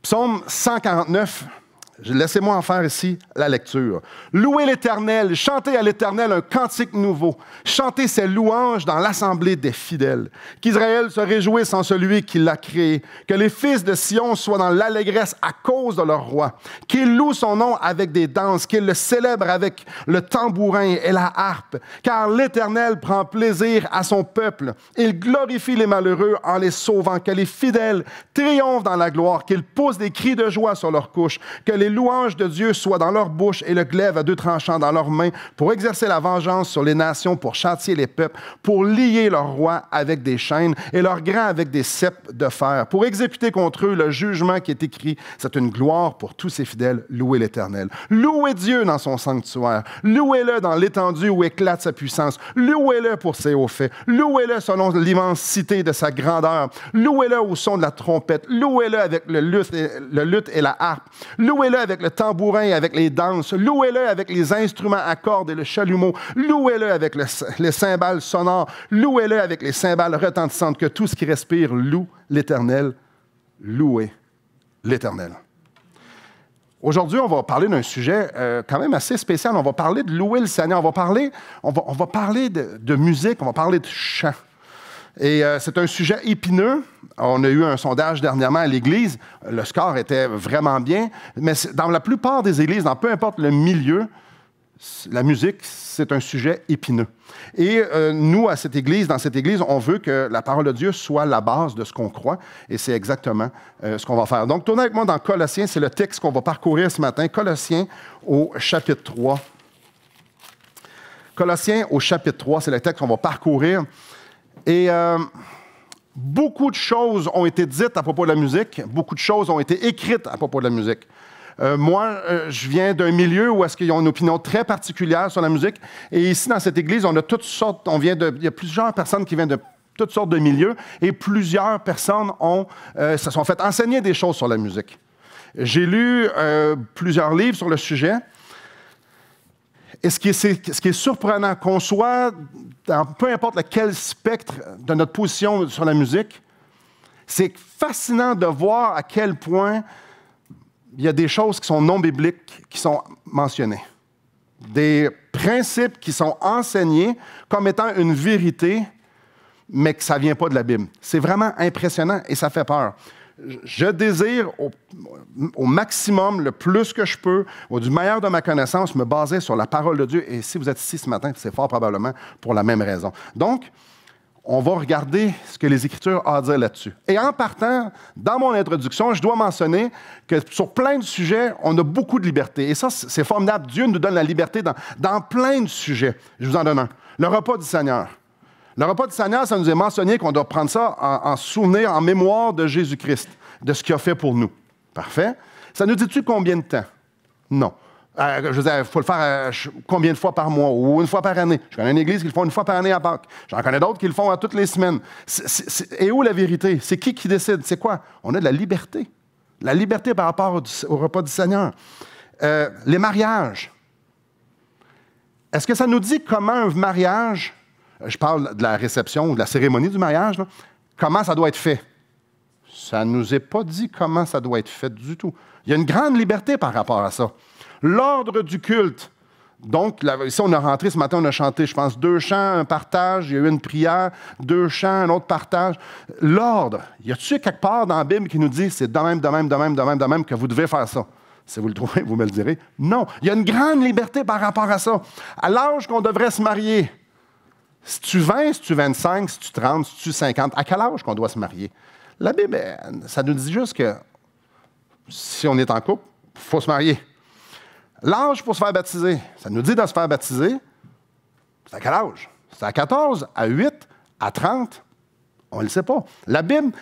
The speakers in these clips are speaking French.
Psaume 149, laissez-moi en faire ici la lecture. Louez l'Éternel, chantez à l'Éternel un cantique nouveau, chantez ses louanges dans l'assemblée des fidèles. Qu'Israël se réjouisse en celui qui l'a créé, que les fils de Sion soient dans l'allégresse à cause de leur roi, qu'ils louent son nom avec des danses, qu'ils le célèbrent avec le tambourin et la harpe, car l'Éternel prend plaisir à son peuple. Il glorifie les malheureux en les sauvant, que les fidèles triomphent dans la gloire, qu'ils poussent des cris de joie sur leurs couches, que les louanges de Dieu soient dans leur bouche et le glaive à deux tranchants dans leurs mains pour exercer la vengeance sur les nations, pour châtier les peuples, pour lier leurs rois avec des chaînes et leurs grands avec des ceps de fer, pour exécuter contre eux le jugement qui est écrit. C'est une gloire pour tous ses fidèles. Louez l'Éternel. Louez Dieu dans son sanctuaire. Louez-le dans l'étendue où éclate sa puissance. Louez-le pour ses hauts faits. Louez-le selon l'immensité de sa grandeur. Louez-le au son de la trompette. Louez-le avec le luth et la harpe. Louez-le avec le tambourin et avec les danses. Louez-le avec les instruments à cordes et le chalumeau. Louez-le avec les cymbales sonores. Louez-le avec les cymbales retentissantes. Que tout ce qui respire loue l'Éternel. Louez l'Éternel. Aujourd'hui, on va parler d'un sujet quand même assez spécial. On va parler de louer le Seigneur. On va parler de musique, on va parler de chant. Et c'est un sujet épineux. On a eu un sondage dernièrement à l'Église. Le score était vraiment bien. Mais dans la plupart des églises, dans peu importe le milieu, la musique, c'est un sujet épineux. Et nous, dans cette Église, on veut que la parole de Dieu soit la base de ce qu'on croit. Et c'est exactement ce qu'on va faire. Donc, tournez avec moi dans Colossiens. C'est le texte qu'on va parcourir ce matin. Colossiens au chapitre 3. Colossiens au chapitre 3, c'est le texte qu'on va parcourir. Et beaucoup de choses ont été dites à propos de la musique, beaucoup de choses ont été écrites à propos de la musique. Moi, je viens d'un milieu où est-ce qu'ils ont une opinion très particulière sur la musique. Et ici, dans cette église, on a toutes sortes, il y a plusieurs personnes qui viennent de toutes sortes de milieux et plusieurs personnes se sont fait enseigner des choses sur la musique. J'ai lu plusieurs livres sur le sujet. Et ce qui est surprenant, qu'on soit dans peu importe lequel spectre de notre position sur la musique, c'est fascinant de voir à quel point il y a des choses qui sont non bibliques qui sont mentionnées. Des principes qui sont enseignés comme étant une vérité, mais que ça ne vient pas de la Bible. C'est vraiment impressionnant et ça fait peur. Je désire au maximum, le plus que je peux, du meilleur de ma connaissance, me baser sur la parole de Dieu. Et si vous êtes ici ce matin, c'est fort probablement pour la même raison. Donc, on va regarder ce que les Écritures ont à dire là-dessus. Et en partant, dans mon introduction, je dois mentionner que sur plein de sujets, on a beaucoup de liberté. Et ça, c'est formidable. Dieu nous donne la liberté dans plein de sujets. Je vous en donne un. Le repas du Seigneur. Le repas du Seigneur, ça nous est mentionné qu'on doit prendre ça en souvenir, en mémoire de Jésus-Christ, de ce qu'il a fait pour nous. Parfait. Ça nous dit-tu combien de temps? Non. Je veux dire, il faut le faire combien de fois par mois ou une fois par année? Je connais une église qui le font une fois par année à Pâques. J'en connais d'autres qui le font à toutes les semaines. Et où la vérité? C'est qui décide? C'est quoi? On a de la liberté. La liberté par rapport au repas du Seigneur. Les mariages. Est-ce que ça nous dit comment un mariage... Je parle de la réception ou de la cérémonie du mariage, là. Comment ça doit être fait? Ça ne nous est pas dit comment ça doit être fait du tout. Il y a une grande liberté par rapport à ça. L'ordre du culte. Donc, ici, on a rentré ce matin, on a chanté, je pense, 2 chants, un partage, il y a eu une prière, 2 chants, un autre partage. L'ordre. Y a-t-il quelque part dans la Bible qui nous dit c'est de même que vous devez faire ça? Si vous le trouvez, vous me le direz. Non. Il y a une grande liberté par rapport à ça. À l'âge qu'on devrait se marier, si tu 20, si tu 25, si tu 30, si tu 50, à quel âge qu'on doit se marier? La Bible, ça nous dit juste que si on est en couple, il faut se marier. L'âge pour se faire baptiser, ça nous dit de se faire baptiser. C'est à quel âge? C'est à 14, à 8, à 30? On ne le sait pas. La Bible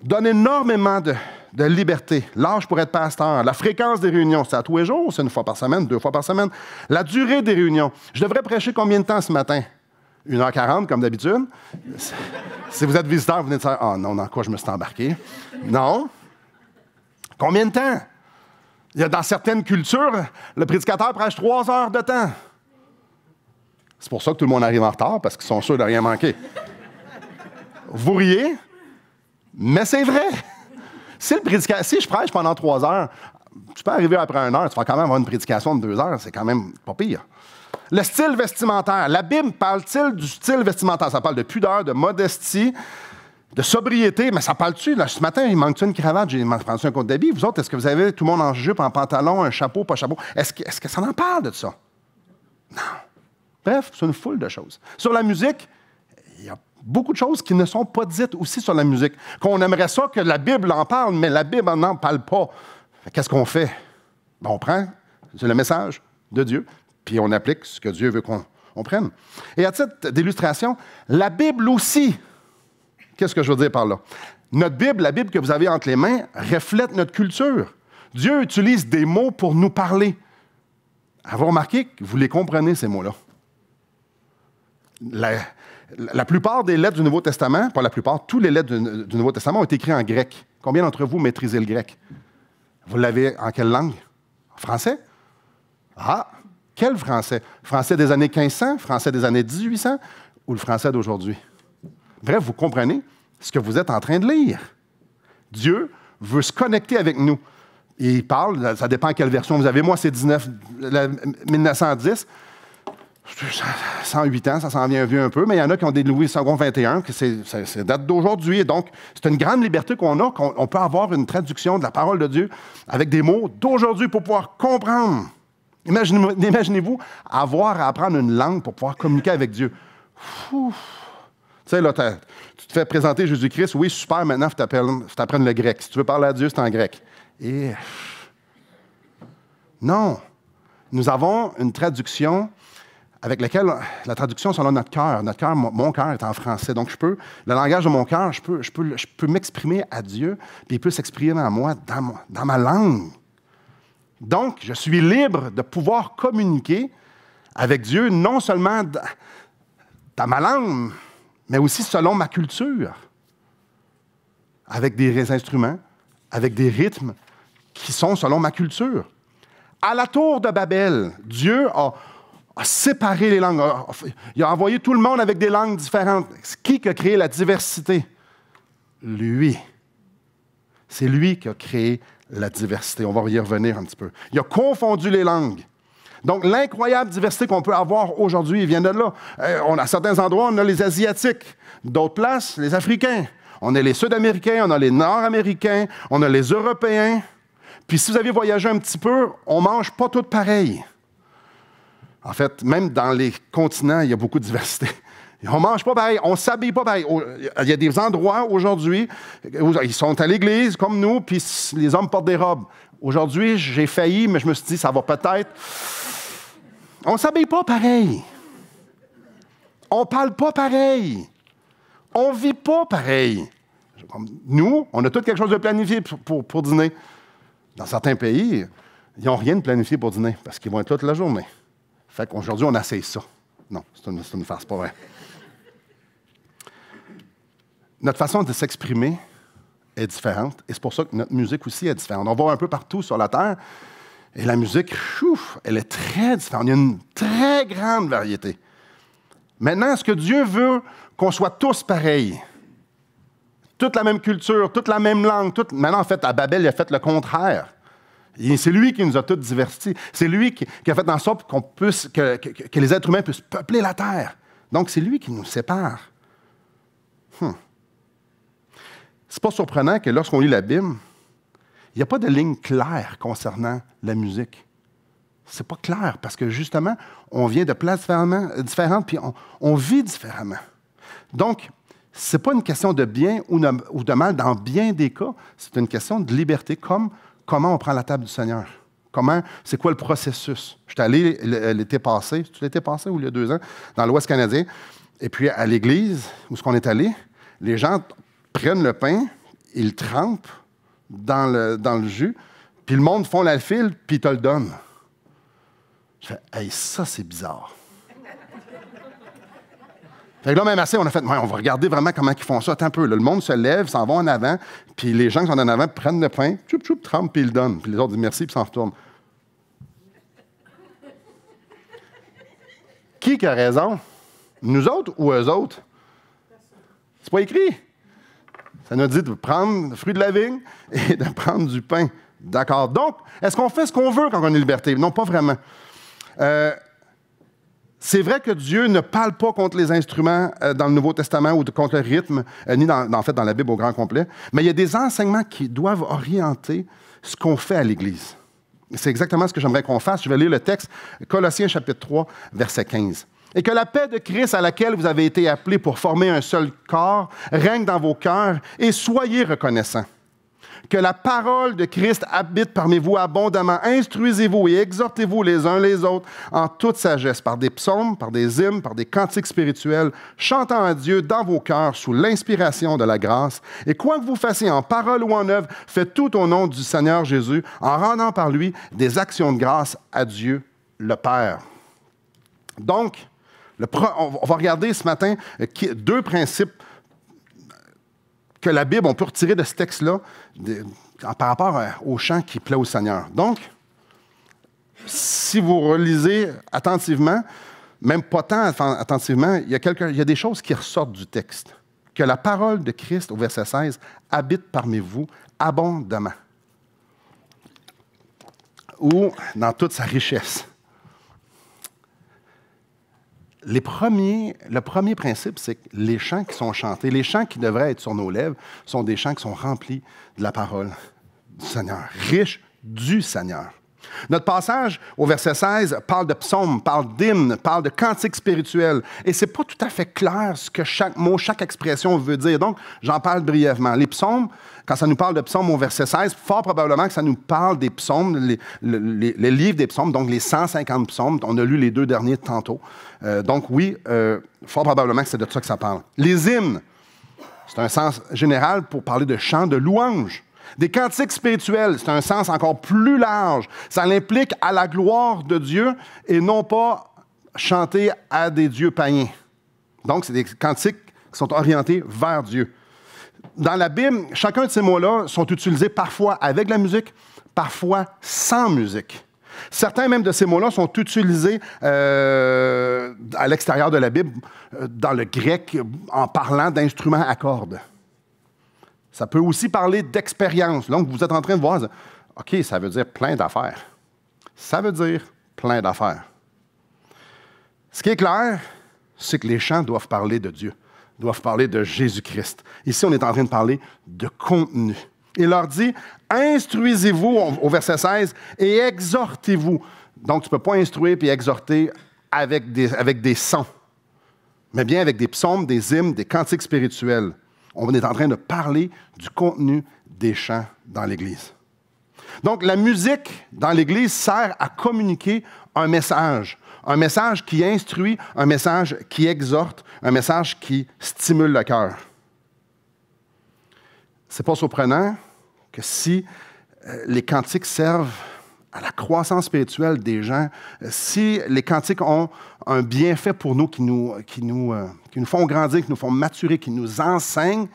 donne énormément de liberté. L'âge pour être pasteur, la fréquence des réunions, c'est à tous les jours, c'est 1 fois par semaine, 2 fois par semaine. La durée des réunions. Je devrais prêcher combien de temps ce matin? 1h40, comme d'habitude. Si vous êtes visiteur, vous venez de dire « Ah non, dans quoi je me suis embarqué? » Non. Combien de temps? Il y a dans certaines cultures, le prédicateur prêche 3 heures de temps. C'est pour ça que tout le monde arrive en retard, parce qu'ils sont sûrs de rien manquer. Vous riez, mais c'est vrai. Si je prêche pendant 3 heures, tu peux arriver après 1 heure, tu vas quand même avoir une prédication de 2 heures, c'est quand même pas pire. Le style vestimentaire. La Bible parle-t-il du style vestimentaire? Ça parle de pudeur, de modestie, de sobriété, mais ça parle-tu? Là, ce matin, il manque-tu une cravate? J'ai pris un compte d'habits. Vous autres, est-ce que vous avez tout le monde en jupe, en pantalon, un chapeau, pas chapeau? Est-ce que ça en parle de ça? Non. Bref, c'est une foule de choses. Sur la musique, il y a beaucoup de choses qui ne sont pas dites aussi sur la musique. Qu'on aimerait ça que la Bible en parle, mais la Bible n'en parle pas. Qu'est-ce qu'on fait? Ben, on prend le message de Dieu, puis on applique ce que Dieu veut qu'on prenne. Et à titre d'illustration, la Bible aussi, qu'est-ce que je veux dire par là? Notre Bible, la Bible que vous avez entre les mains, reflète notre culture. Dieu utilise des mots pour nous parler. Avez-vous remarqué que vous les comprenez, ces mots-là? La plupart des lettres du Nouveau Testament, pas la plupart, tous les lettres du Nouveau Testament ont été écrites en grec. Combien d'entre vous maîtrisez le grec? Vous l'avez en quelle langue? En français? Ah! Quel français? Français des années 1500, français des années 1800 ou le français d'aujourd'hui? Bref, vous comprenez ce que vous êtes en train de lire. Dieu veut se connecter avec nous. Et il parle, ça dépend quelle version vous avez. Moi, c'est 1910. 108 ans, ça s'en vient vieux un peu, mais il y en a qui ont des Louis II 21, que c'est date d'aujourd'hui. Donc, c'est une grande liberté qu'on a, qu'on peut avoir une traduction de la parole de Dieu avec des mots d'aujourd'hui pour pouvoir comprendre. Imaginez-vous avoir à apprendre une langue pour pouvoir communiquer avec Dieu. Tu sais, là, tu te fais présenter Jésus-Christ, oui, super, maintenant, il faut t'apprendre le grec. Si tu veux parler à Dieu, c'est en grec. Et non, nous avons une traduction avec laquelle, la traduction selon notre cœur. Notre cœur, mon cœur est en français. Donc, le langage de mon cœur, je peux m'exprimer à Dieu, puis il peut s'exprimer à moi dans ma langue. Donc, je suis libre de pouvoir communiquer avec Dieu, non seulement dans ma langue, mais aussi selon ma culture, avec des instruments, avec des rythmes qui sont selon ma culture. À la tour de Babel, Dieu a séparé les langues. Il a envoyé tout le monde avec des langues différentes. Qui a créé la diversité? Lui. C'est lui qui a créé la diversité. On va y revenir un petit peu. Il a confondu les langues. Donc, l'incroyable diversité qu'on peut avoir aujourd'hui vient de là. À certains endroits, on a les Asiatiques. D'autres places, les Africains. On a les Sud-Américains, on a les Nord-Américains, on a les Européens. Puis, si vous avez voyagé un petit peu, on ne mange pas tous pareil. En fait, même dans les continents, il y a beaucoup de diversité. On ne mange pas pareil, on ne s'habille pas pareil. Il y a des endroits aujourd'hui où ils sont à l'église comme nous, puis les hommes portent des robes. Aujourd'hui, j'ai failli, mais je me suis dit, ça va peut-être. On ne s'habille pas pareil. On ne parle pas pareil. On ne vit pas pareil. Nous, on a tout quelque chose de planifié pour dîner. Dans certains pays, ils n'ont rien de planifié pour dîner parce qu'ils vont être là toute la journée. Fait qu'aujourd'hui, on essaye ça. Non, c'est une farce, pas vrai. Notre façon de s'exprimer est différente et c'est pour ça que notre musique aussi est différente. On va un peu partout sur la Terre et la musique, elle est très différente. Il y a une très grande variété. Maintenant, est-ce que Dieu veut qu'on soit tous pareils? Toute la même culture, toute la même langue. Maintenant, en fait, à Babel, il a fait le contraire. Et c'est lui qui nous a tous diversifiés. C'est lui qui a fait en sorte que les êtres humains puissent peupler la terre. Donc, c'est lui qui nous sépare. C'est pas surprenant que lorsqu'on lit la Bible, il n'y a pas de ligne claire concernant la musique. C'est pas clair parce que, justement, on vient de places différentes puis on vit différemment. Donc, ce n'est pas une question de bien ou de mal dans bien des cas. C'est une question de liberté, comme comment on prend la table du Seigneur. C'est quoi le processus? Je suis allé l'été passé, c'est-tu l'été passé ou il y a 2 ans, dans l'Ouest canadien, et puis à l'église, où est-ce qu'on est allé, les gens prennent le pain, ils le trempent dans le jus, puis le monde font la file, puis ils te le donnent. Je fais, hey, ça, c'est bizarre. Fait que là, même assez, on a fait, on va regarder vraiment comment ils font ça. Attends un peu, là, le monde se lève, s'en va en avant, puis les gens qui sont en avant prennent le pain, trempent, puis ils le donnent. Puis les autres disent merci, puis s'en retournent. Qui a raison? Nous autres ou eux autres? C'est pas écrit. Ça nous dit de prendre le fruit de la vigne et de prendre du pain. D'accord. Donc, est-ce qu'on fait ce qu'on veut quand on est liberté? Non, pas vraiment. C'est vrai que Dieu ne parle pas contre les instruments dans le Nouveau Testament ou contre le rythme, ni en fait dans la Bible au grand complet, mais il y a des enseignements qui doivent orienter ce qu'on fait à l'Église. C'est exactement ce que j'aimerais qu'on fasse. Je vais lire le texte, Colossiens chapitre 3, verset 15. « Et que la paix de Christ à laquelle vous avez été appelés pour former un seul corps règne dans vos cœurs et soyez reconnaissants. Que la parole de Christ habite parmi vous abondamment. Instruisez-vous et exhortez-vous les uns les autres en toute sagesse, par des psaumes, par des hymnes, par des cantiques spirituels, chantant à Dieu dans vos cœurs sous l'inspiration de la grâce. Et quoi que vous fassiez en parole ou en œuvre, faites tout au nom du Seigneur Jésus, en rendant par lui des actions de grâce à Dieu le Père. » Donc, on va regarder ce matin deux principes que la Bible, on peut retirer de ce texte-là par rapport au chant qui plaît au Seigneur. Donc, si vous relisez attentivement, même pas tant attentivement, il y a des choses qui ressortent du texte. Que la parole de Christ, au verset 16, habite parmi vous abondamment. Ou dans toute sa richesse. Le premier principe, c'est que les chants qui sont chantés, les chants qui devraient être sur nos lèvres, sont des chants qui sont remplis de la parole du Seigneur, riches du Seigneur. Notre passage au verset 16 parle de psaumes, parle d'hymnes, parle de cantiques spirituels. Et ce n'est pas tout à fait clair ce que chaque mot, chaque expression veut dire. Donc, j'en parle brièvement. Les psaumes, quand ça nous parle de psaumes au verset 16, fort probablement que ça nous parle des psaumes, les livres des psaumes, donc les 150 psaumes. On a lu les 2 derniers tantôt. Donc oui, fort probablement que c'est de ça que ça parle. Les hymnes, c'est un sens général pour parler de chants de louange. Des cantiques spirituels, c'est un sens encore plus large. Ça l'implique à la gloire de Dieu et non pas chanter à des dieux païens. Donc, c'est des cantiques qui sont orientés vers Dieu. Dans la Bible, chacun de ces mots-là sont utilisés parfois avec la musique, parfois sans musique. Certains même de ces mots-là sont utilisés à l'extérieur de la Bible, dans le grec, en parlant d'instruments à cordes. Ça peut aussi parler d'expérience. Donc, vous êtes en train de voir, OK, ça veut dire plein d'affaires. Ça veut dire plein d'affaires. Ce qui est clair, c'est que les chants doivent parler de Dieu, doivent parler de Jésus-Christ. Ici, on est en train de parler de contenu. Il leur dit, instruisez-vous, au verset 16, et exhortez-vous. Donc, tu ne peux pas instruire et exhorter avec des sons, mais bien avec des psaumes, des hymnes, des cantiques spirituels. On est en train de parler du contenu des chants dans l'Église. Donc, la musique dans l'Église sert à communiquer un message qui instruit, un message qui exhorte, un message qui stimule le cœur. Ce n'est pas surprenant que si les cantiques servent à la croissance spirituelle des gens, si les cantiques ont un bienfait pour nous, qui nous font grandir, qui nous font maturer, qui nous enseignent,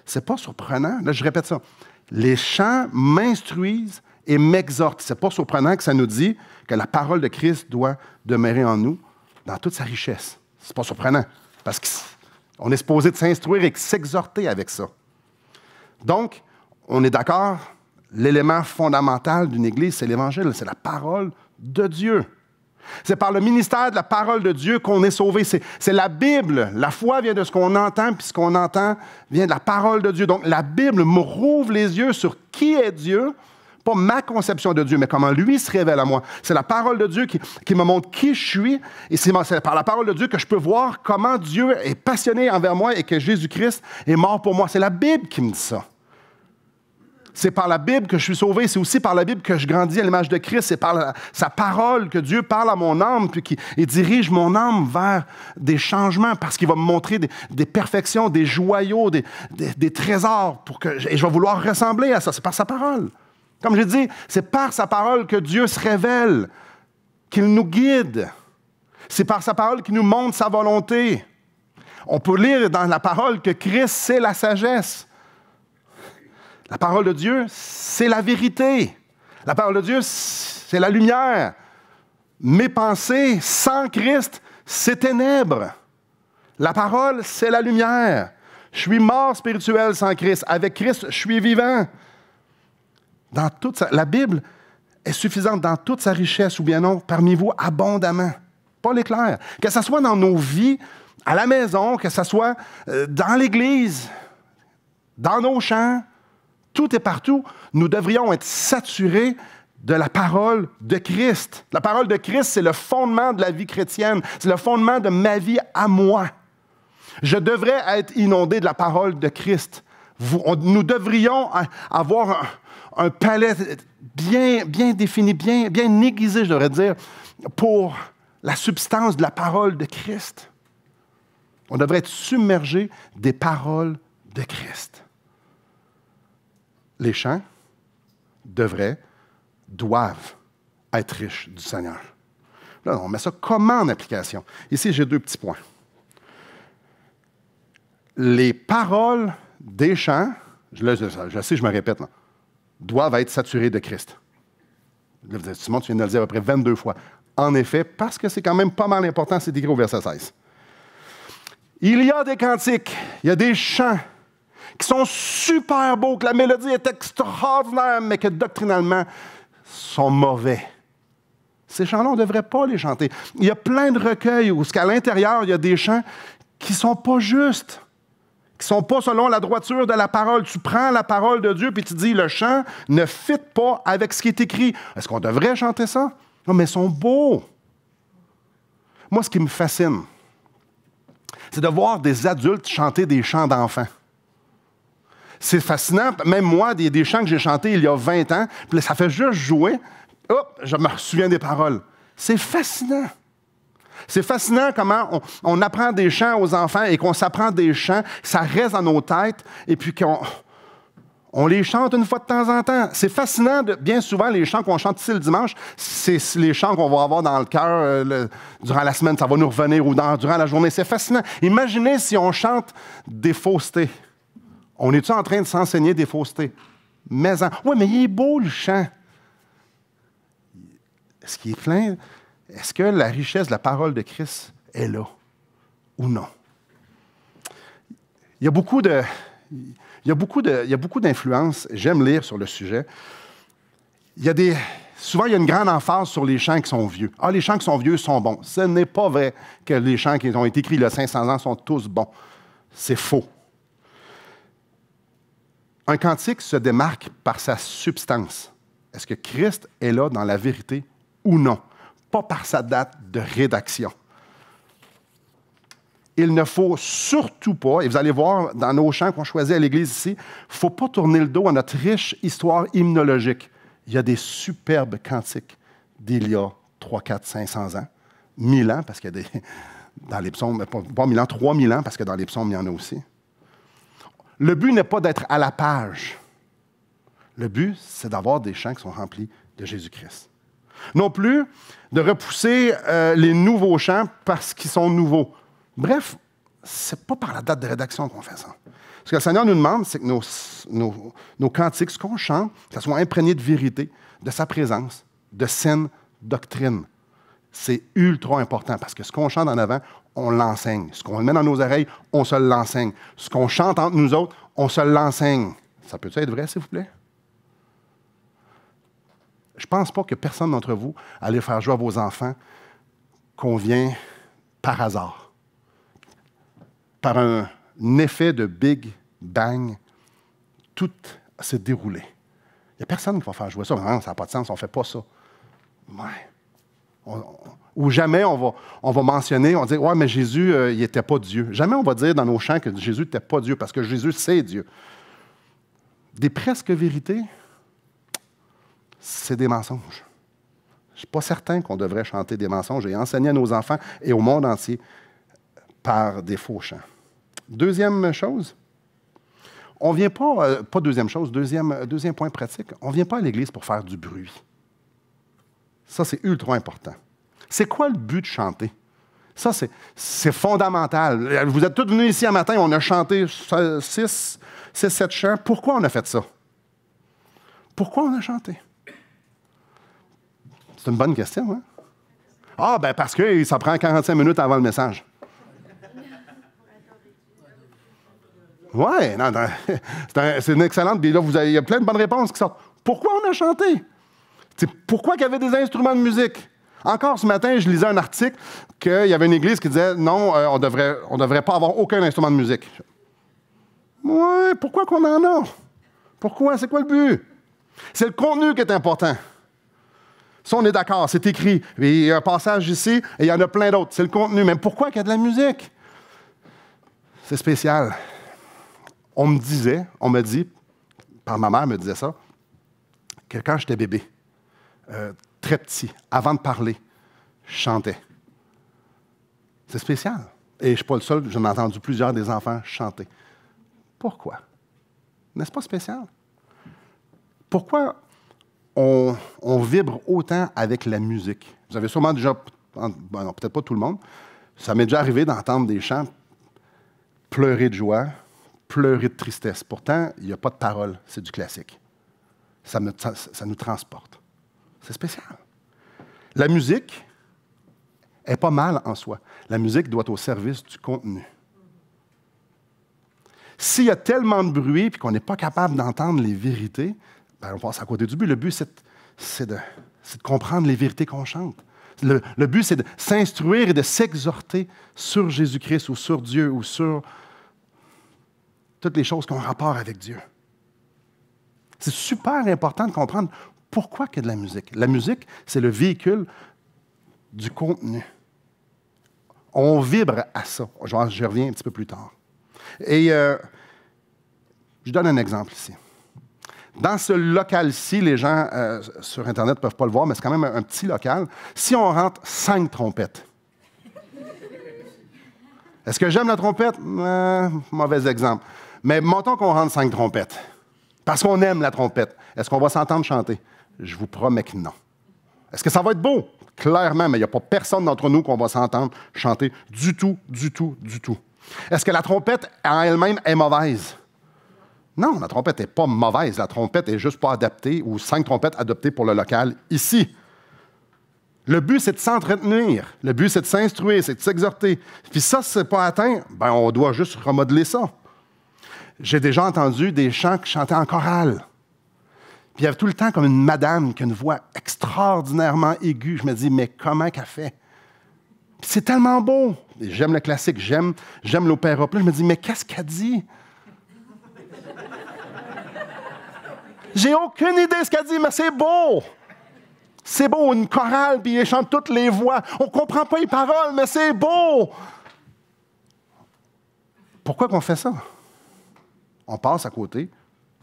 ce n'est pas surprenant. Là, je répète ça. Les chants m'instruisent et m'exhortent. Ce n'est pas surprenant que ça nous dit que la parole de Christ doit demeurer en nous dans toute sa richesse. Ce n'est pas surprenant, parce qu'on est supposé de s'instruire et de s'exhorter avec ça. Donc, on est d'accord, l'élément fondamental d'une Église, c'est l'Évangile, c'est la parole de Dieu. C'est par le ministère de la parole de Dieu qu'on est sauvé. C'est la Bible. La foi vient de ce qu'on entend, puis ce qu'on entend vient de la parole de Dieu. Donc, la Bible me rouvre les yeux sur qui est Dieu, pas ma conception de Dieu, mais comment lui se révèle à moi. C'est la parole de Dieu qui me montre qui je suis, et c'est par la parole de Dieu que je peux voir comment Dieu est passionné envers moi et que Jésus-Christ est mort pour moi. C'est la Bible qui me dit ça. C'est par la Bible que je suis sauvé. C'est aussi par la Bible que je grandis à l'image de Christ. C'est par sa parole que Dieu parle à mon âme puis qu'il dirige mon âme vers des changements parce qu'il va me montrer des perfections, des joyaux, des trésors et je vais vouloir ressembler à ça. C'est par sa parole. Comme j'ai dit, c'est par sa parole que Dieu se révèle, qu'il nous guide. C'est par sa parole qu'il nous montre sa volonté. On peut lire dans la parole que Christ, c'est la sagesse. La parole de Dieu, c'est la vérité. La parole de Dieu, c'est la lumière. Mes pensées sans Christ, c'est ténèbres. La parole, c'est la lumière. Je suis mort spirituel sans Christ. Avec Christ, je suis vivant. La Bible est suffisante dans toute sa richesse, ou bien non, parmi vous, abondamment. Paul est clair. Que ce soit dans nos vies, à la maison, que ce soit dans l'Église, dans nos champs, tout et partout, nous devrions être saturés de la parole de Christ. La parole de Christ, c'est le fondement de la vie chrétienne. C'est le fondement de ma vie à moi. Je devrais être inondé de la parole de Christ. Nous devrions avoir un palais bien défini, bien aiguisé, je devrais dire, pour la substance de la parole de Christ. On devrait être submergé des paroles de Christ. Les chants doivent être riches du Seigneur. Là, on met ça comment en application? Ici, j'ai 2 petits points. Les paroles des chants, je sais, je me répète, là, doivent être saturées de Christ. Là, vous dites, Simon, tu viens de le dire à peu près 22 fois. En effet, parce que c'est quand même pas mal important, c'est écrit au verset 16. Il y a des cantiques, il y a des chants qui sont super beaux, que la mélodie est extraordinaire, mais que doctrinalement sont mauvais. Ces chants-là, on ne devrait pas les chanter. Il y a plein de recueils où, à l'intérieur, il y a des chants qui ne sont pas justes, qui ne sont pas selon la droiture de la parole. Tu prends la parole de Dieu puis tu dis, le chant ne fit pas avec ce qui est écrit. Est-ce qu'on devrait chanter ça? Non, mais ils sont beaux. Moi, ce qui me fascine, c'est de voir des adultes chanter des chants d'enfants. C'est fascinant. Même moi, des chants que j'ai chantés il y a 20 ans, puis ça fait juste jouer. Hop, je me souviens des paroles. C'est fascinant. C'est fascinant comment on apprend des chants aux enfants et qu'on s'apprend des chants, ça reste dans nos têtes, et puis qu'on les chante une fois de temps en temps. C'est fascinant, bien souvent, les chants qu'on chante ici le dimanche, c'est les chants qu'on va avoir dans le cœur durant la semaine, ça va nous revenir, ou durant la journée. C'est fascinant. Imaginez si on chante des faussetés. On est-tu en train de s'enseigner des faussetés? Oui, mais il est beau, le chant. Est-ce qu'il est plein? Est-ce que la richesse de la parole de Christ est là ou non? Il y a beaucoup d'influences. J'aime lire sur le sujet. Souvent, il y a une grande emphase sur les chants qui sont vieux. Ah, les chants qui sont vieux sont bons. Ce n'est pas vrai que les chants qui ont été écrits il y a 500 ans sont tous bons. C'est faux. Un cantique se démarque par sa substance. Est-ce que Christ est là dans la vérité ou non? Pas par sa date de rédaction. Il ne faut surtout pas, et vous allez voir dans nos chants qu'on choisit à l'Église ici, il ne faut pas tourner le dos à notre riche histoire hymnologique. Il y a des superbes cantiques d'il y a 3, 4, 500 ans, 1000 ans, parce qu'il y a dans les psaumes, pas 1000 ans, 3000 ans, parce que dans les psaumes, il y en a aussi. Le but n'est pas d'être à la page. Le but, c'est d'avoir des chants qui sont remplis de Jésus-Christ. Non plus de repousser les nouveaux chants parce qu'ils sont nouveaux. Bref, ce n'est pas par la date de rédaction qu'on fait ça. Ce que le Seigneur nous demande, c'est que nos cantiques, ce qu'on chante, que ça soit imprégné de vérité, de sa présence, de saine doctrine. C'est ultra important parce que ce qu'on chante en avant, on l'enseigne. Ce qu'on met dans nos oreilles, on se l'enseigne. Ce qu'on chante entre nous autres, on se l'enseigne. Ça peut être vrai, s'il vous plaît? Je ne pense pas que personne d'entre vous allait faire jouer à vos enfants qu'on vient par hasard. Par un effet de Big Bang, tout s'est déroulé. Il n'y a personne qui va faire jouer ça. Non, ça n'a pas de sens, on ne fait pas ça. Ouais. Ou jamais on va mentionner, on va dire, ouais, mais Jésus, il n'était pas Dieu. Jamais on va dire dans nos chants que Jésus n'était pas Dieu, parce que Jésus, c'est Dieu. Des presque vérités, c'est des mensonges. Je ne suis pas certain qu'on devrait chanter des mensonges et enseigner à nos enfants et au monde entier par des faux chants. Deuxième chose, on ne vient pas deuxième chose, deuxième point pratique, on ne vient pas à l'Église pour faire du bruit. Ça, c'est ultra important. C'est quoi le but de chanter? Ça, c'est fondamental. Vous êtes tous venus ici un matin, on a chanté 6, 7 chants. Pourquoi on a fait ça? Pourquoi on a chanté? C'est une bonne question, hein? Ah, ben parce que ça prend 45 minutes avant le message. Oui, non, non, c'est une excellente. Puis là, il y a plein de bonnes réponses qui sortent. Pourquoi on a chanté? Pourquoi il y avait des instruments de musique? Encore ce matin, je lisais un article qu'il y avait une église qui disait non, on devrait pas avoir aucun instrument de musique. Oui, pourquoi qu'on en a? Pourquoi? C'est quoi le but? C'est le contenu qui est important. Ça, on est d'accord, c'est écrit. Il y a un passage ici et il y en a plein d'autres. C'est le contenu. Mais pourquoi qu'il y a de la musique? C'est spécial. On me dit, par ma mère me disait ça, que quand j'étais bébé, très petit, avant de parler, je chantais. C'est spécial. Et je ne suis pas le seul, j'en ai entendu plusieurs des enfants chanter. Pourquoi? N'est-ce pas spécial? Pourquoi on vibre autant avec la musique? Vous avez sûrement déjà, non, peut-être pas tout le monde, ça m'est déjà arrivé d'entendre des chants pleurer de joie, pleurer de tristesse. Pourtant, il n'y a pas de parole, c'est du classique. Ça nous transporte. C'est spécial. La musique n'est pas mal en soi. La musique doit être au service du contenu. S'il y a tellement de bruit et qu'on n'est pas capable d'entendre les vérités, ben on passe à côté du but. Le but, c'est de comprendre les vérités qu'on chante. Le but, c'est de s'instruire et de s'exhorter sur Jésus-Christ ou sur Dieu ou sur toutes les choses qui ont rapport avec Dieu. C'est super important de comprendre pourquoi il y a de la musique. La musique, c'est le véhicule du contenu. On vibre à ça. Je reviens un petit peu plus tard. Et je donne un exemple ici. Dans ce local-ci, les gens sur Internet ne peuvent pas le voir, mais c'est quand même un petit local. Si on rentre 5 trompettes, est-ce que j'aime la trompette? Mauvais exemple. Mais mettons qu'on rentre 5 trompettes, parce qu'on aime la trompette. Est-ce qu'on va s'entendre chanter? Je vous promets que non. Est-ce que ça va être beau? Clairement, mais il n'y a pas personne d'entre nous qu'on va s'entendre chanter du tout, du tout, du tout. Est-ce que la trompette en elle-même est mauvaise? Non, la trompette n'est pas mauvaise. La trompette n'est juste pas adaptée, ou 5 trompettes adaptées pour le local ici. Le but, c'est de s'entretenir. Le but, c'est de s'instruire, c'est de s'exhorter. Puis ça, si ce n'est pas atteint, ben on doit juste remodeler ça. J'ai déjà entendu des chants qui chantaient en chorale. Puis il y avait tout le temps comme une madame qui a une voix extraordinairement aiguë. Je me dis, mais comment qu'elle fait? Puis c'est tellement beau. J'aime le classique, j'aime l'opéra. Puis là, je me dis, mais qu'est-ce qu'elle dit? J'ai aucune idée de ce qu'elle dit, mais c'est beau. C'est beau, une chorale, puis ils chantent toutes les voix. On ne comprend pas les paroles, mais c'est beau. Pourquoi qu'on fait ça? On passe à côté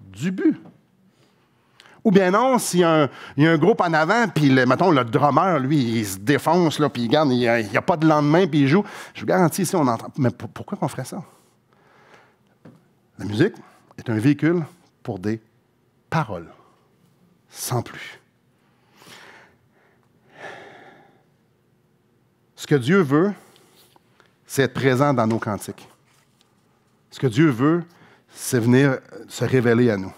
du but. Ou bien non, s'il y a un groupe en avant, puis mettons, le drummer, lui, il se défonce, là, puis il n'y a pas de lendemain, puis il joue. Je vous garantis, ici, on entend. Mais pourquoi qu'on ferait ça? La musique est un véhicule pour des paroles, sans plus. Ce que Dieu veut, c'est être présent dans nos cantiques. Ce que Dieu veut, c'est venir se révéler à nous.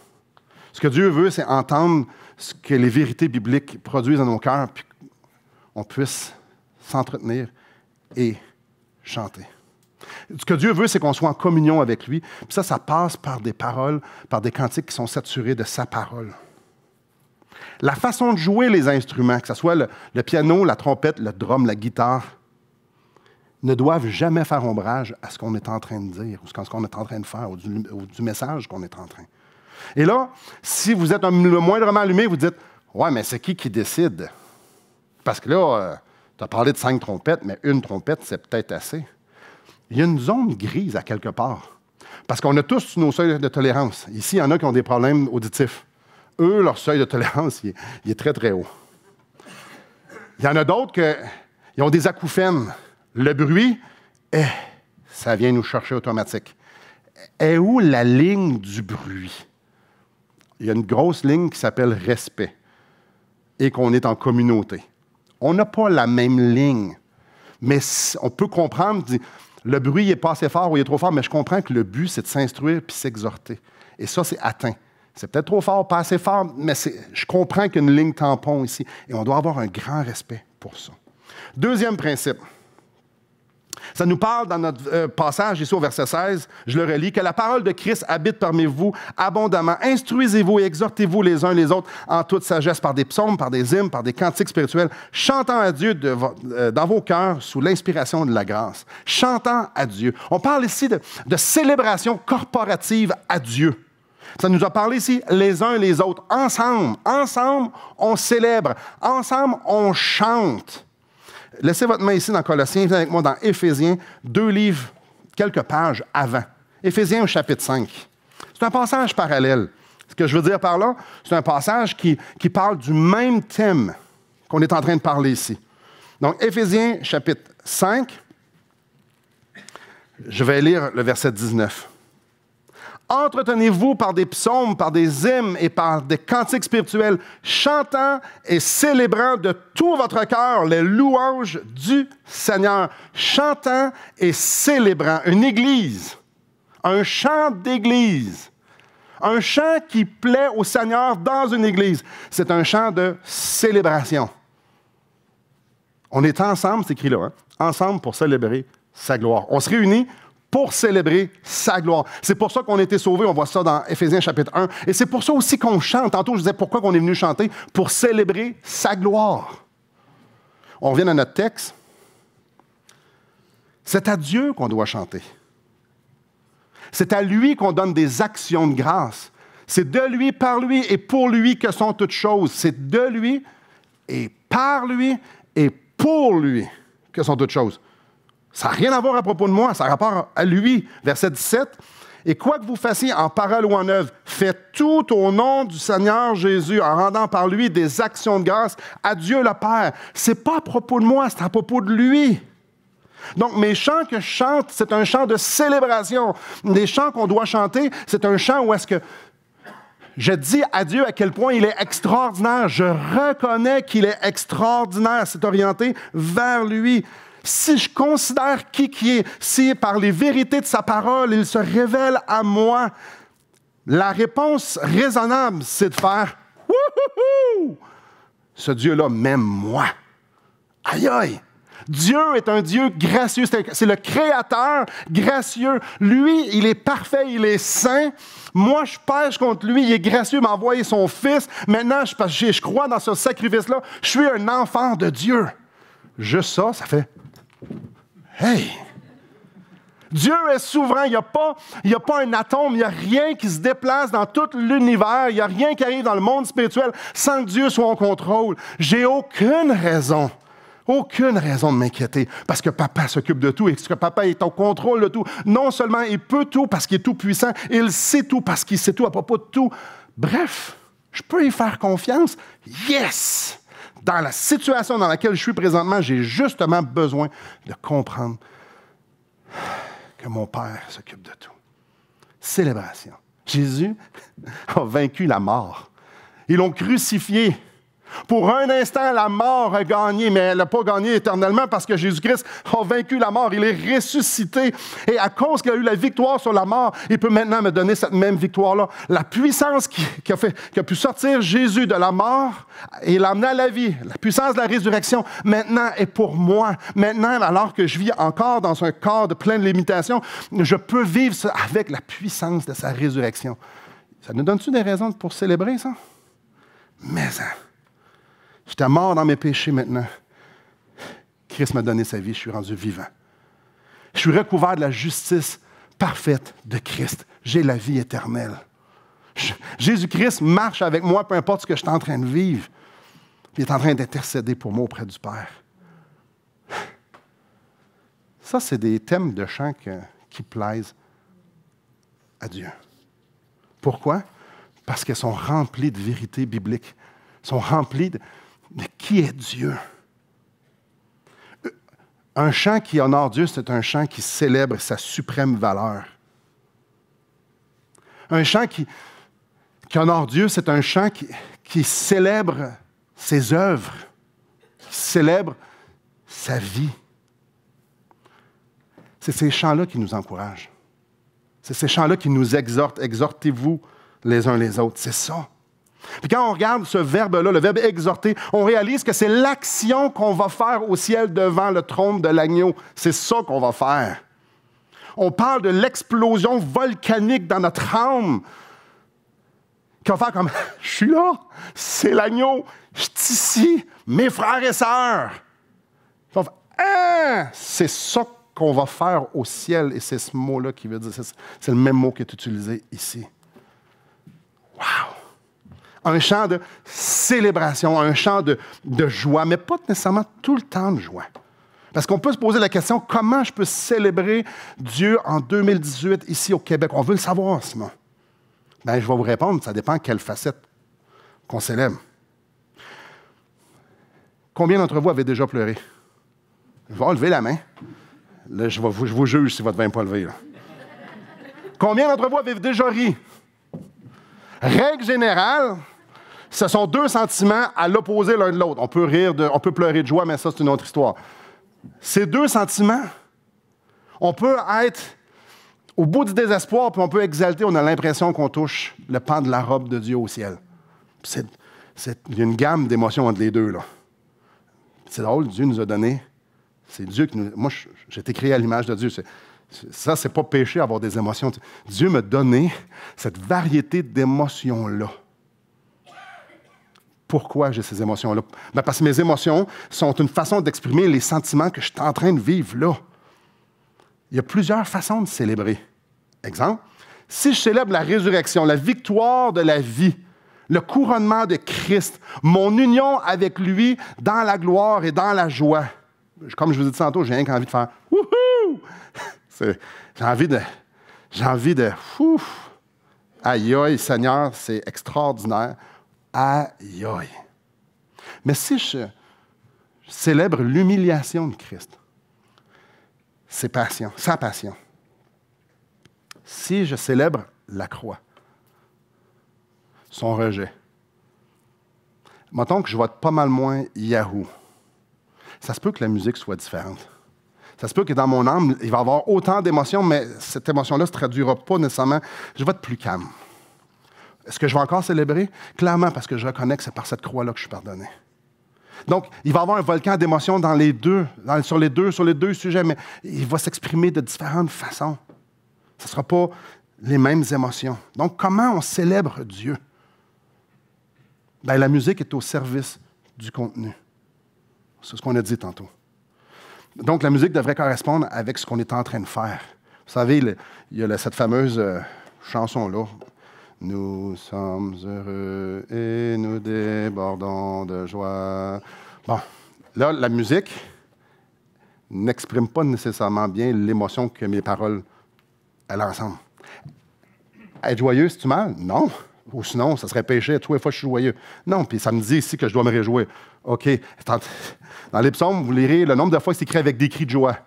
Ce que Dieu veut, c'est entendre ce que les vérités bibliques produisent dans nos cœurs, puis qu'on puisse s'entretenir et chanter. Ce que Dieu veut, c'est qu'on soit en communion avec lui. Puis ça passe par des paroles, par des cantiques qui sont saturés de sa parole. La façon de jouer les instruments, que ce soit le piano, la trompette, le drum, la guitare, ne doivent jamais faire ombrage à ce qu'on est en train de dire, ou ce qu'on est en train de faire, ou du message qu'on est en train. Et là, si vous êtes le moindrement allumé, vous dites « Ouais, mais c'est qui décide? » Parce que là, tu as parlé de 5 trompettes, mais une trompette, c'est peut-être assez. Il y a une zone grise à quelque part. Parce qu'on a tous nos seuils de tolérance. Ici, il y en a qui ont des problèmes auditifs. Eux, leur seuil de tolérance, il est très, très haut. Il y en a d'autres qui ont des acouphènes. Le bruit, ça vient nous chercher automatique. Est où la ligne du bruit? Il y a une grosse ligne qui s'appelle respect et qu'on est en communauté. On n'a pas la même ligne, mais on peut comprendre, le bruit n'est pas assez fort ou il est trop fort, mais je comprends que le but, c'est de s'instruire puis s'exhorter. Et ça, c'est atteint. C'est peut-être trop fort, pas assez fort, mais je comprends qu'il y a une ligne tampon ici et on doit avoir un grand respect pour ça. Deuxième principe. Ça nous parle dans notre passage ici au verset 16, je le relis, que la parole de Christ habite parmi vous abondamment. Instruisez-vous et exhortez-vous les uns les autres en toute sagesse par des psaumes, par des hymnes, par des cantiques spirituels, chantant à Dieu dans vos cœurs sous l'inspiration de la grâce. Chantant à Dieu. On parle ici de célébration corporative à Dieu. Ça nous a parlé ici les uns les autres, ensemble. Ensemble, on célèbre. Ensemble, on chante. Laissez votre main ici dans Colossiens, venez avec moi dans Éphésiens, 2 livres, quelques pages avant. Éphésiens au chapitre 5. C'est un passage parallèle. Ce que je veux dire par là, c'est un passage qui parle du même thème qu'on est en train de parler ici. Donc, Éphésiens chapitre 5, je vais lire le verset 19. Entretenez-vous par des psaumes, par des hymnes et par des cantiques spirituels, chantant et célébrant de tout votre cœur les louanges du Seigneur. Chantant et célébrant. Une église, un chant d'église, un chant qui plaît au Seigneur dans une église. C'est un chant de célébration. On est ensemble, c'est écrit là, hein? Ensemble pour célébrer sa gloire. On se réunit pour célébrer sa gloire. C'est pour ça qu'on a été sauvés, on voit ça dans Éphésiens chapitre 1. Et c'est pour ça aussi qu'on chante. Tantôt, je disais pourquoi on est venu chanter? Pour célébrer sa gloire. On revient à notre texte. C'est à Dieu qu'on doit chanter. C'est à lui qu'on donne des actions de grâce. C'est de lui, par lui et pour lui que sont toutes choses. C'est de lui et par lui et pour lui que sont toutes choses. Ça n'a rien à voir à propos de moi, ça a rapport à lui. Verset 17. Et quoi que vous fassiez en parole ou en œuvre, faites tout au nom du Seigneur Jésus, en rendant par lui des actions de grâce à Dieu le Père. Ce n'est pas à propos de moi, c'est à propos de lui. Donc, mes chants que je chante, c'est un chant de célébration. Les chants qu'on doit chanter, c'est un chant où est-ce que je dis à Dieu à quel point il est extraordinaire. Je reconnais qu'il est extraordinaire. C'est orienté vers lui. Si je considère qui est, si par les vérités de sa parole, il se révèle à moi, la réponse raisonnable, c'est de faire « Wouhouhou! Ce Dieu-là m'aime moi. » Aïe aïe! Dieu est un Dieu gracieux. C'est le Créateur gracieux. Lui, il est parfait, il est saint. Moi, je pêche contre lui. Il est gracieux, m'a envoyé son Fils. Maintenant, je crois dans ce sacrifice-là. Je suis un enfant de Dieu. Juste ça, ça fait « Hey! » Dieu est souverain. Il n'y a pas un atome, il n'y a rien qui se déplace dans tout l'univers. Il n'y a rien qui arrive dans le monde spirituel sans que Dieu soit en contrôle. J'ai aucune raison de m'inquiéter parce que papa s'occupe de tout et que papa est au contrôle de tout. Non seulement il peut tout parce qu'il est tout puissant, il sait tout parce qu'il sait tout à propos de tout. Bref, je peux y faire confiance. Yes! Dans la situation dans laquelle je suis présentement, j'ai justement besoin de comprendre que mon Père s'occupe de tout. Célébration. Jésus a vaincu la mort. Ils l'ont crucifié. Pour un instant, la mort a gagné, mais elle n'a pas gagné éternellement parce que Jésus-Christ a vaincu la mort. Il est ressuscité. Et à cause qu'il a eu la victoire sur la mort, il peut maintenant me donner cette même victoire-là. La puissance qui a pu sortir Jésus de la mort et l'amener à la vie, la puissance de la résurrection, maintenant est pour moi. Maintenant, alors que je vis encore dans un corps de plein de limitations, je peux vivre ça avec la puissance de sa résurrection. Ça nous donne-tu des raisons pour célébrer ça? Mais ça. J'étais mort dans mes péchés maintenant. Christ m'a donné sa vie, je suis rendu vivant. Je suis recouvert de la justice parfaite de Christ. J'ai la vie éternelle. Jésus-Christ marche avec moi, peu importe ce que je suis en train de vivre. Il est en train d'intercéder pour moi auprès du Père. Ça, c'est des thèmes de chant qui plaisent à Dieu. Pourquoi? Parce qu'ils sont remplis de vérités bibliques. Ils sont remplis de qui est Dieu. Un chant qui honore Dieu, c'est un chant qui célèbre sa suprême valeur. Un chant qui honore Dieu, c'est un chant qui célèbre ses œuvres, qui célèbre sa vie. C'est ces chants-là qui nous encouragent. C'est ces chants-là qui nous exhortent. Exhortez-vous les uns les autres. C'est ça. Puis quand on regarde ce verbe-là, le verbe exhorter, on réalise que c'est l'action qu'on va faire au ciel devant le trône de l'agneau. C'est ça qu'on va faire. On parle de l'explosion volcanique dans notre âme. Qui va faire comme, je suis là, c'est l'agneau, je suis ici, mes frères et sœurs. On va faire, c'est ça qu'on va faire au ciel, et c'est ce mot-là qui veut dire, c'est le même mot qui est utilisé ici. Wow! Un chant de célébration, un chant de joie, mais pas nécessairement tout le temps de joie. Parce qu'on peut se poser la question, comment je peux célébrer Dieu en 2018 ici au Québec? On veut le savoir, Simon. Bien, je vais vous répondre, ça dépend de quelle facette qu'on célèbre. Combien d'entre vous avez déjà pleuré? Je vais lever la main. Là, je vous juge si votre main n'est pas levée. Là. Combien d'entre vous avez déjà ri? Règle générale, ce sont deux sentiments à l'opposé l'un de l'autre. On peut pleurer de joie, mais ça, c'est une autre histoire. Ces deux sentiments, on peut être au bout du désespoir, puis on peut exalter, on a l'impression qu'on touche le pan de la robe de Dieu au ciel. Il y a une gamme d'émotions entre les deux, là. C'est drôle, Dieu nous a donné, c'est Dieu qui nous... Moi, j'ai été créé à l'image de Dieu. Ça, c'est pas péché avoir des émotions. Dieu m'a donné cette variété d'émotions-là. Pourquoi j'ai ces émotions-là? Bien, parce que mes émotions sont une façon d'exprimer les sentiments que je suis en train de vivre là. Il y a plusieurs façons de célébrer. Exemple, si je célèbre la résurrection, la victoire de la vie, le couronnement de Christ, mon union avec lui dans la gloire et dans la joie, comme je vous ai dit tantôt, j'ai rien qu'envie de faire « wouhou! » J'ai envie de ouf! Aïe aïe, Seigneur, c'est extraordinaire. Aïe aïe. Mais si je célèbre l'humiliation de Christ, sa passion. Si je célèbre la croix, son rejet, mettons que je vote pas mal moins Yahoo, ça se peut que la musique soit différente. Ça se peut que dans mon âme, il va y avoir autant d'émotions, mais cette émotion-là ne se traduira pas nécessairement. Je vais être plus calme. Est-ce que je vais encore célébrer? Clairement, parce que je reconnais que c'est par cette croix-là que je suis pardonné. Donc, il va y avoir un volcan d'émotions sur les deux sujets, mais il va s'exprimer de différentes façons. Ce ne sera pas les mêmes émotions. Donc, comment on célèbre Dieu? Bien, la musique est au service du contenu. C'est ce qu'on a dit tantôt. Donc, la musique devrait correspondre avec ce qu'on est en train de faire. Vous savez, il y a cette fameuse chanson-là. Nous sommes heureux et nous débordons de joie. Bon, là, la musique n'exprime pas nécessairement bien l'émotion que mes paroles elles ensemble. Être joyeux, c'est-tu mal? Non. Ou sinon, ça serait péché. Tous les fois, je suis joyeux. Non, puis ça me dit ici que je dois me réjouir. OK. Dans les psaumes, vous lirez le nombre de fois que c'est écrit avec des cris de joie.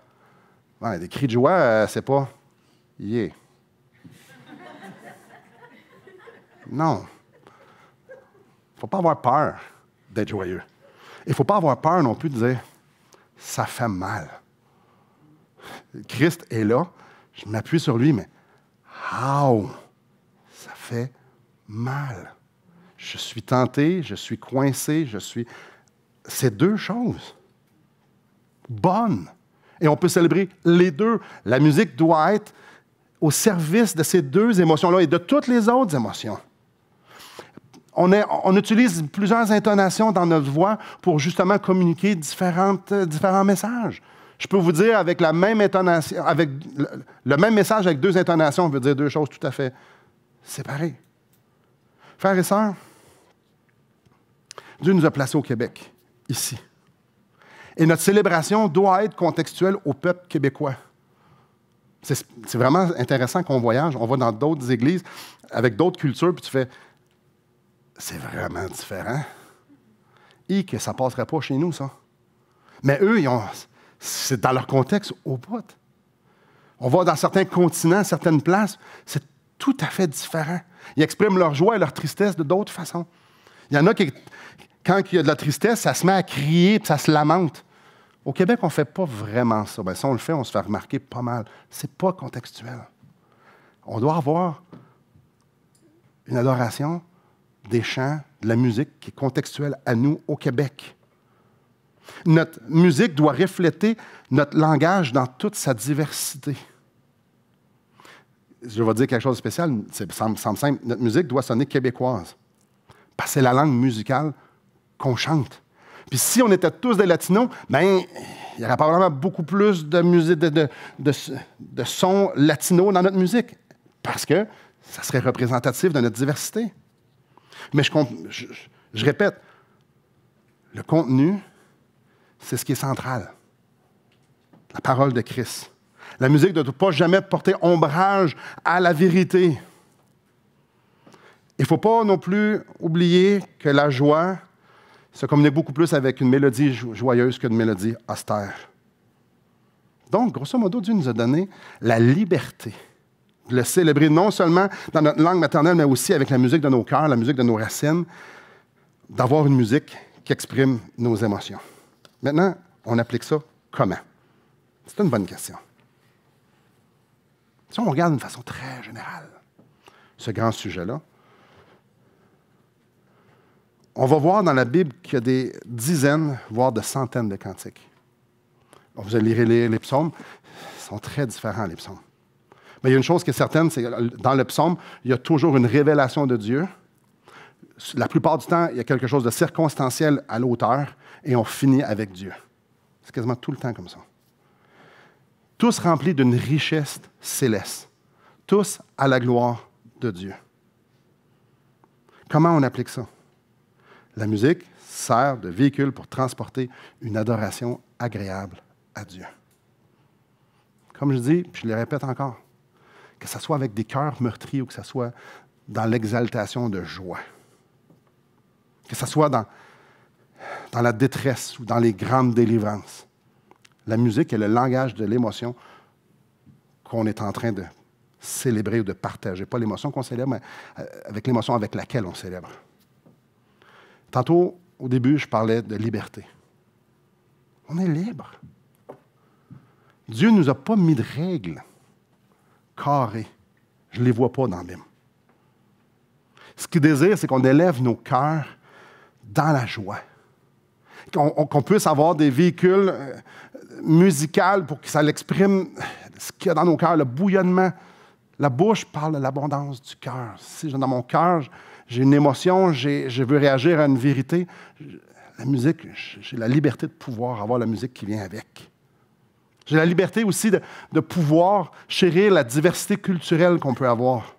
Ouais, des cris de joie, c'est pas « yeah ». Non. Il ne faut pas avoir peur d'être joyeux. Il ne faut pas avoir peur non plus de dire « ça fait mal ». Christ est là, je m'appuie sur lui, mais « how ». Ça fait mal. Je suis tenté, je suis coincé, C'est deux choses bonnes. Et on peut célébrer les deux. La musique doit être au service de ces deux émotions-là et de toutes les autres émotions. On utilise plusieurs intonations dans notre voix pour justement communiquer différents messages. Je peux vous dire avec la même intonation, avec le même message avec deux intonations, on veut dire deux choses tout à fait séparées. Frères et sœurs, Dieu nous a placés au Québec, ici. Et notre célébration doit être contextuelle au peuple québécois. C'est vraiment intéressant qu'on voyage. On va dans d'autres églises avec d'autres cultures, puis tu fais... C'est vraiment différent. Et que ça ne passerait pas chez nous, ça. Mais eux, c'est dans leur contexte au bout. On va dans certains continents, certaines places, c'est tout à fait différent. Ils expriment leur joie et leur tristesse de d'autres façons. Il y en a qui, quand il y a de la tristesse, ça se met à crier, puis ça se lamente. Au Québec, on ne fait pas vraiment ça. Bien, si on le fait, on se fait remarquer pas mal. Ce n'est pas contextuel. On doit avoir une adoration des chants, de la musique qui est contextuelle à nous au Québec. Notre musique doit refléter notre langage dans toute sa diversité. Je vais dire quelque chose de spécial, ça me semble simple. Notre musique doit sonner québécoise. Parce que c'est la langue musicale qu'on chante. Puis si on était tous des latinos, bien, il y aurait probablement beaucoup plus de musique, de sons latinos dans notre musique. Parce que ça serait représentatif de notre diversité. Mais je répète, le contenu, c'est ce qui est central. La parole de Christ. La musique ne doit pas jamais porter ombrage à la vérité. Il ne faut pas non plus oublier que la joie se communique beaucoup plus avec une mélodie joyeuse qu'une mélodie austère. Donc, grosso modo, Dieu nous a donné la liberté de le célébrer non seulement dans notre langue maternelle, mais aussi avec la musique de nos cœurs, la musique de nos racines, d'avoir une musique qui exprime nos émotions. Maintenant, on applique ça comment? C'est une bonne question. Si on regarde d'une façon très générale ce grand sujet-là, on va voir dans la Bible qu'il y a des dizaines, voire de centaines de cantiques. Vous allez lire les psaumes, ils sont très différents, les psaumes. Mais il y a une chose qui est certaine, c'est que dans le psaume, il y a toujours une révélation de Dieu. La plupart du temps, il y a quelque chose de circonstanciel à l'auteur et on finit avec Dieu. C'est quasiment tout le temps comme ça. Tous remplis d'une richesse céleste. Tous à la gloire de Dieu. Comment on applique ça? La musique sert de véhicule pour transporter une adoration agréable à Dieu. Comme je dis, puis je le répète encore, que ce soit avec des cœurs meurtris ou que ce soit dans l'exaltation de joie. Que ce soit dans la détresse ou dans les grandes délivrances. La musique est le langage de l'émotion qu'on est en train de célébrer ou de partager. Pas l'émotion qu'on célèbre, mais avec l'émotion avec laquelle on célèbre. Tantôt, au début, je parlais de liberté. On est libre. Dieu ne nous a pas mis de règles carrées. Je ne les vois pas dans la Bible. Ce qu'il désire, c'est qu'on élève nos cœurs dans la joie. Qu'on puisse avoir des véhicules musicaux pour que ça l'exprime ce qu'il y a dans nos cœurs, le bouillonnement. La bouche parle de l'abondance du cœur. Si dans mon cœur, j'ai une émotion, je veux réagir à une vérité, la musique, j'ai la liberté de pouvoir avoir la musique qui vient avec. J'ai la liberté aussi de pouvoir chérir la diversité culturelle qu'on peut avoir.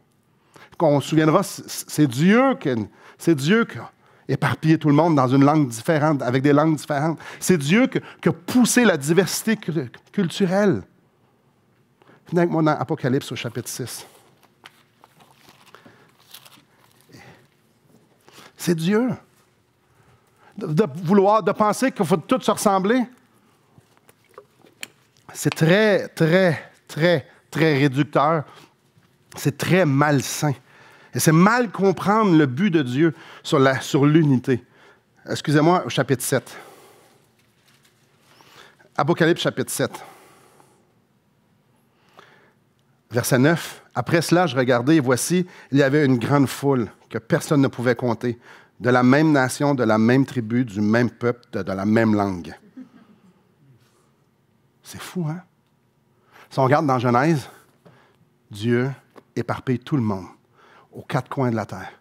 On se souviendra, c'est Dieu qui a éparpillé tout le monde dans une langue différente, avec des langues différentes. C'est Dieu qui a poussé la diversité culturelle. Venez avec moi dans Apocalypse au chapitre 6. C'est Dieu. De penser qu'il faut tous se ressembler, c'est très, très, très, très réducteur. C'est très malsain. Et c'est mal comprendre le but de Dieu sur l'unité. Excusez-moi, au chapitre 7. Apocalypse, chapitre 7. Verset 9. Après cela, je regardais et voici, il y avait une grande foule que personne ne pouvait compter, de la même nation, de la même tribu, du même peuple, de la même langue. C'est fou, hein? Si on regarde dans Genèse, Dieu éparpille tout le monde aux quatre coins de la terre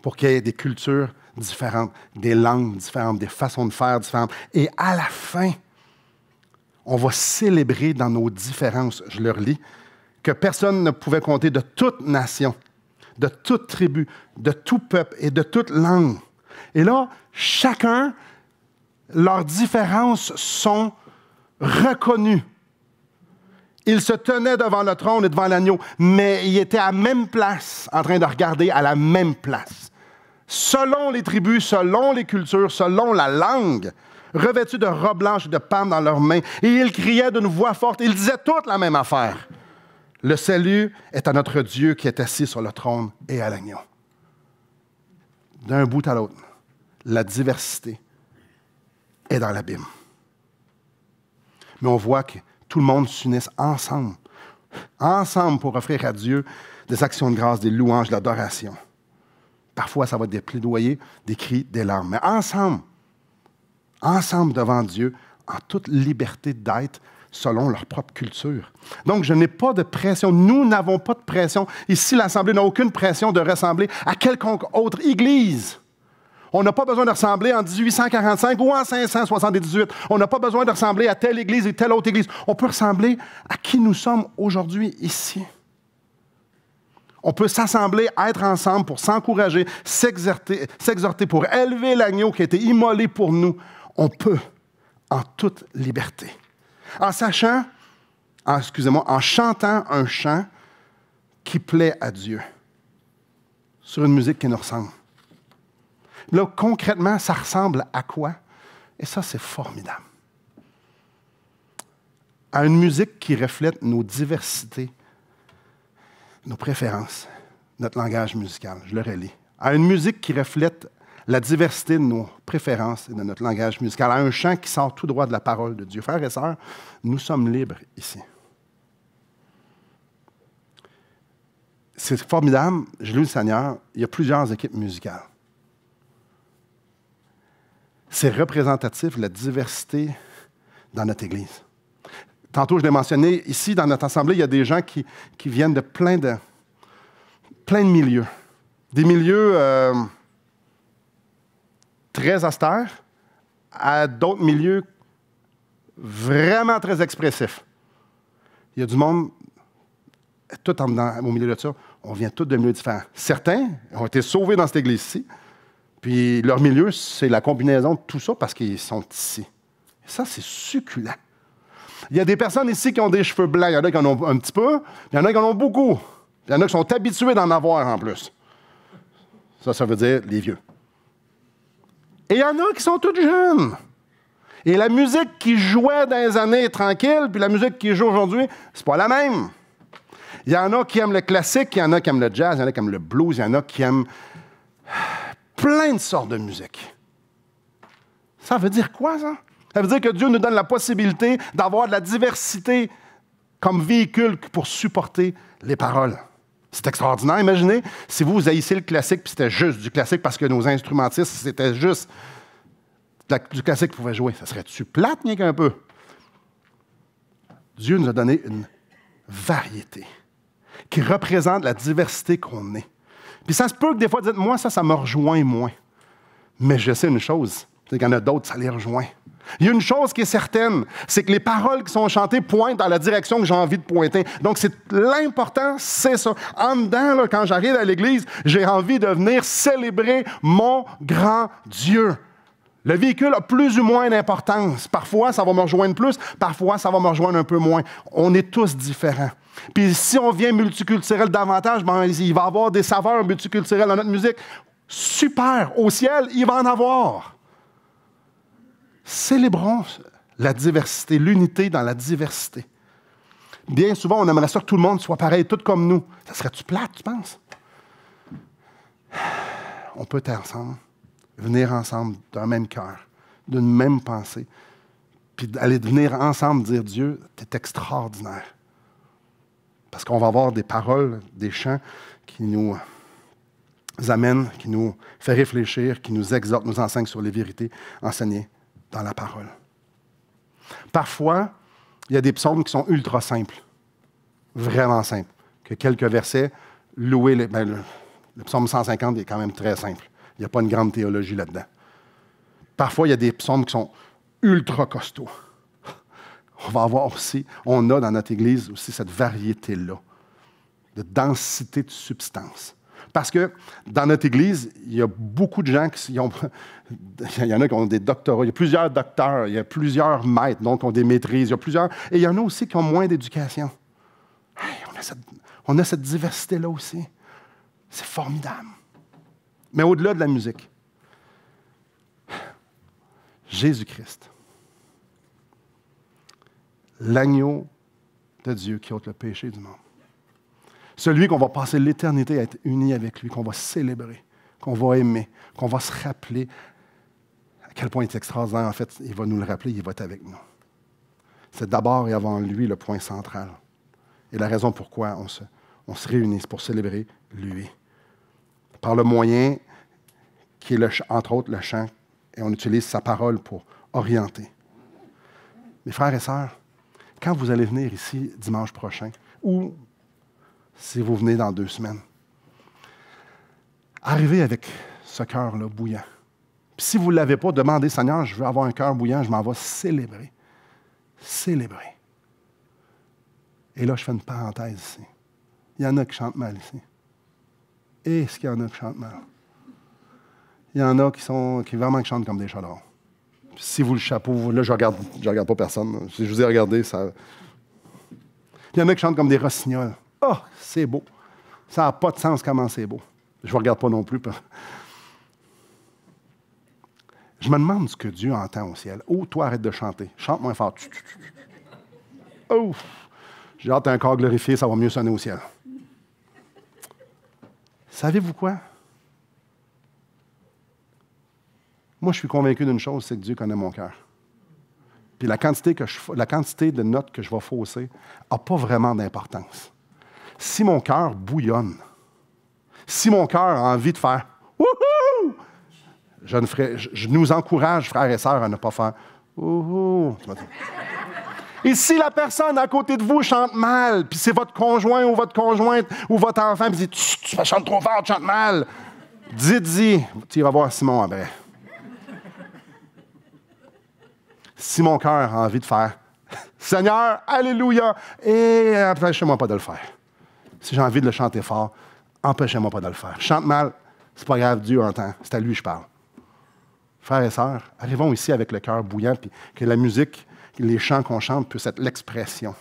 pour qu'il y ait des cultures différentes, des langues différentes, des façons de faire différentes. Et à la fin, on va célébrer dans nos différences, je le relis, que personne ne pouvait compter de toute nation, de toute tribu, de tout peuple et de toute langue. Et là, chacun, leurs différences sont reconnues. Ils se tenaient devant le trône et devant l'agneau, mais ils étaient à la même place, en train de regarder à la même place. Selon les tribus, selon les cultures, selon la langue, revêtus de robes blanches et de palmes dans leurs mains. Et ils criaient d'une voix forte. Ils disaient toutes la même affaire. Le salut est à notre Dieu qui est assis sur le trône et à l'agneau. D'un bout à l'autre, la diversité est dans l'abîme. Mais on voit que tout le monde s'unisse ensemble pour offrir à Dieu des actions de grâce, des louanges, de l'adoration. Parfois, ça va être des plaidoyers, des cris, des larmes. Mais ensemble devant Dieu, en toute liberté d'être selon leur propre culture. Donc, je n'ai pas de pression. Nous n'avons pas de pression. Ici, l'Assemblée n'a aucune pression de ressembler à quelconque autre Église. On n'a pas besoin de ressembler en 1845 ou en 578. On n'a pas besoin de ressembler à telle Église et telle autre Église. On peut ressembler à qui nous sommes aujourd'hui ici. On peut s'assembler, être ensemble pour s'encourager, s'exhorter pour élever l'agneau qui a été immolé pour nous. On peut, en toute liberté. En chantant un chant qui plaît à Dieu, sur une musique qui nous ressemble. Là, concrètement, ça ressemble à quoi? Et ça, c'est formidable. À une musique qui reflète nos diversités, nos préférences, notre langage musical. Je le relis. À une musique qui reflète la diversité de nos préférences et de notre langage musical, à un chant qui sort tout droit de la parole de Dieu. Frères et sœurs, nous sommes libres ici. C'est formidable. Je loue le Seigneur. Il y a plusieurs équipes musicales. C'est représentatif de la diversité dans notre Église. Tantôt, je l'ai mentionné, ici, dans notre assemblée, il y a des gens qui viennent de plein de milieux. Des milieux très austères à d'autres milieux vraiment très expressifs. Il y a du monde, tout au milieu de ça, on vient tous de milieux différents. Certains ont été sauvés dans cette église-ci, puis leur milieu, c'est la combinaison de tout ça parce qu'ils sont ici. Et ça, c'est succulent. Il y a des personnes ici qui ont des cheveux blancs. Il y en a qui en ont un petit peu, il y en a qui en ont beaucoup. Il y en a qui sont habitués d'en avoir en plus. Ça veut dire les vieux. Et il y en a qui sont toutes jeunes. Et la musique qui jouait dans les années tranquilles, puis la musique qui joue aujourd'hui, c'est pas la même. Il y en a qui aiment le classique, il y en a qui aiment le jazz, il y en a qui aiment le blues, il y en a qui aiment plein de sortes de musique. Ça veut dire quoi, ça? Ça veut dire que Dieu nous donne la possibilité d'avoir de la diversité comme véhicule pour supporter les paroles. C'est extraordinaire. Imaginez si vous haïssez le classique puis c'était juste du classique parce que nos instrumentistes, c'était juste du classique qu'ils pouvaient jouer. Ça serait-tu plate, rien qu'un peu? Dieu nous a donné une variété qui représente la diversité qu'on est. Puis ça se peut que des fois, dites, moi, ça me rejoint moins. Mais je sais une chose, c'est qu'il y en a d'autres, ça les rejoint. Il y a une chose qui est certaine, c'est que les paroles qui sont chantées pointent dans la direction que j'ai envie de pointer. Donc, l'important, c'est ça. En dedans, là, quand j'arrive à l'église, j'ai envie de venir célébrer mon grand Dieu. Le véhicule a plus ou moins d'importance. Parfois, ça va me rejoindre plus, parfois, ça va me rejoindre un peu moins. On est tous différents. Puis si on vient multiculturel davantage, ben, il va y avoir des saveurs multiculturelles dans notre musique. Super! Au ciel, il va en avoir. Célébrons la diversité, l'unité dans la diversité. Bien souvent, on aimerait ça que tout le monde soit pareil, tout comme nous. Ça serait-tu plate, tu penses? On peut être ensemble, venir ensemble d'un même cœur, d'une même pensée, puis aller venir ensemble dire, Dieu, tu es extraordinaire. Parce qu'on va avoir des paroles, des chants qui nous amènent, qui nous fait réfléchir, qui nous exhortent, nous enseignent sur les vérités enseignées dans la parole. Parfois, il y a des psaumes qui sont ultra simples, vraiment simples, que quelques versets, louer le psaume 150 est quand même très simple. Il n'y a pas une grande théologie là-dedans. Parfois, il y a des psaumes qui sont ultra costauds. On a dans notre Église aussi cette variété-là, de densité de substance. Parce que dans notre Église, il y a beaucoup de gens il y en a qui ont des doctorats, il y a plusieurs docteurs, il y a plusieurs maîtres, donc qui ont des maîtrises, il y a plusieurs, et il y en a aussi qui ont moins d'éducation. Hey, on a cette diversité-là aussi. C'est formidable. Mais au-delà de la musique, Jésus-Christ, l'agneau de Dieu qui ôte le péché du monde. Celui qu'on va passer l'éternité à être uni avec lui, qu'on va célébrer, qu'on va aimer, qu'on va se rappeler à quel point il est extraordinaire. En fait, il va nous le rappeler, il va être avec nous. C'est d'abord et avant lui le point central. Et la raison pourquoi on se réunit, c'est pour célébrer lui. Par le moyen qui est, entre autres, le chant. Et on utilise sa parole pour orienter. Mes frères et sœurs, quand vous allez venir ici dimanche prochain, ou si vous venez dans 2 semaines, arrivez avec ce cœur-là bouillant. Puis si vous ne l'avez pas, demandez, Seigneur, je veux avoir un cœur bouillant, je m'en vais célébrer. Célébrer. Et là, je fais une parenthèse ici. Il y en a qui chantent mal ici. Est-ce qu'il y en a qui chantent mal? Il y en a qui vraiment chantent comme des chaudrons. Si vous le chapeau, là, je regarde pas personne. Si je vous ai regardé, ça... Il y en a qui chantent comme des rossignols. Oh, c'est beau. Ça n'a pas de sens comment c'est beau. Je ne regarde pas non plus. Je me demande ce que Dieu entend au ciel. Oh, toi, arrête de chanter. Chante moins fort. Oh, j'ai hâte d'un corps glorifié, ça va mieux sonner au ciel. Savez-vous quoi? Moi, je suis convaincu d'une chose, c'est que Dieu connaît mon cœur. Puis la quantité de notes que je vais fausser n'a pas vraiment d'importance. Si mon cœur bouillonne, si mon cœur a envie de faire « Wouhou! » je nous encourage, frères et sœurs, à ne pas faire « Wouhou! » Et si la personne à côté de vous chante mal, puis c'est votre conjoint ou votre conjointe ou votre enfant, puis dit « Tu chantes trop fort, tu chantes mal! » Dites-y, tu iras voir Simon après. Si mon cœur a envie de faire « Seigneur, alléluia! » Et empêchez-moi pas de le faire. Si j'ai envie de le chanter fort, empêchez-moi pas de le faire. Chante mal, c'est pas grave, Dieu entend. C'est à lui que je parle. Frères et sœurs, arrivons ici avec le cœur bouillant, puis que la musique, les chants qu'on chante puissent être l'expression